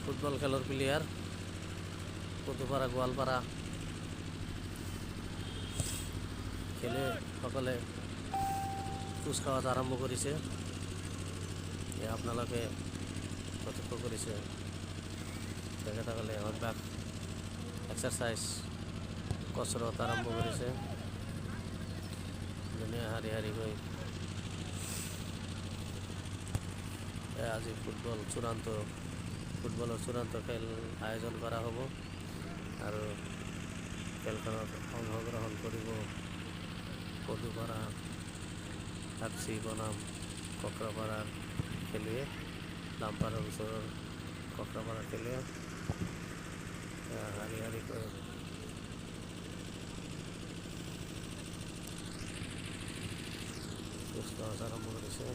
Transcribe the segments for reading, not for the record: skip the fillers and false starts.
Football খেলৰ player Padupara Goalpara খেলুৱৈসকলে কুচকাৱাজ আৰম্ভ কৰিছে। আপোনালোকে প্ৰত্যক্ষ কৰিছে তেখেতসকলে অভ্যাস এক্সাৰচাইজ কচৰত আৰম্ভ কৰিছে। ধুনীয়া শাৰী শাৰীকৈ আজি ফুটবলৰ চূড়ান্ত খেল আয়োজন কৰা হ'ব আৰু খেলখনত অংশগ্ৰহণ কৰিব পদুপাৰা, কাকচি, বনাম, কক্ৰাপাৰাৰ খেলুৱৈ, লাম্পাৰৰ ওচৰৰ কক্ৰাপাৰাৰ খেলুৱৈ শাৰী শাৰীকৈ কুচকাৱাজ আৰম্ভ কৰিছে।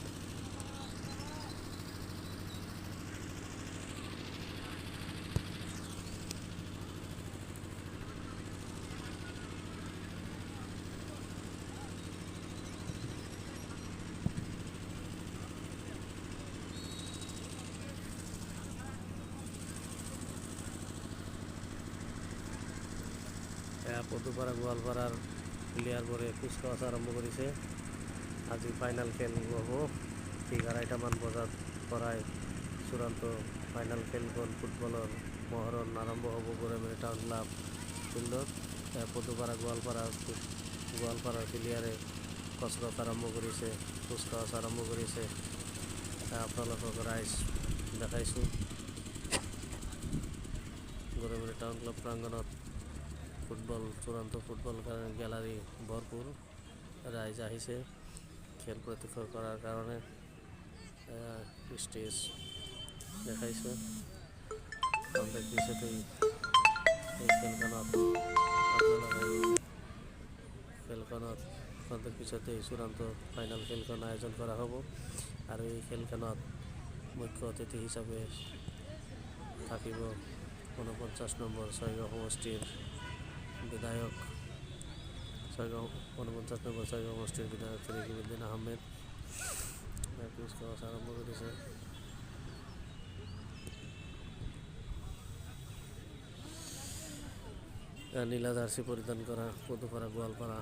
পদুপাৰা গোৱালপাৰাৰ প্লেয়াৰবোৰে কুচকাৱাজ আৰম্ভ কৰিছে। আজি ফাইনেল খেল হ'ব। ঠিক 2:30মান বজাত পৰাই চূড়ান্ত ফাইনেল খেলখন ফুটবলৰ মহৰণ আৰম্ভ হ'ব বৰমুৰি টাউন ক্লাব ফিল্ডত। পদুপাৰা গোৱালপাৰাৰ প্লেয়াৰে কচৰত আৰম্ভ কৰিছে, কুচকাৱাজ আৰম্ভ কৰিছে। আপোনালোকক ৰাইজ দেখাইছোঁ বৰমুৰি টাউন ক্লাব প্ৰাংগণত চূড়ান্ত ফুটবল গেলাৰী ভৰপূৰ। ৰাইজ আহিছে খেল প্ৰত্যক্ষ কৰাৰ কাৰণে। ষ্টেজ দেখাইছে খন্তেক পিছতেই এই খেলখনত খন্তেক পিছতেই চূড়ান্ত ফাইনেল খেলখন আয়োজন কৰা হ'ব আৰু এই খেলখনত মুখ্য অতিথি হিচাপে থাকিব 49 নম্বৰ ছয়গাঁও সমষ্টিৰ বিধায়ক 49 নম্বৰ ছয়গাঁও সমষ্টিৰ বিধায়ক তৰিকুদ্দিন আহমেদ। কুচকাৱাজ আৰম্ভ কৰিছে। নীলা জাৰ্চি পৰিধান কৰা পদুপাৰা গোৱালপাৰা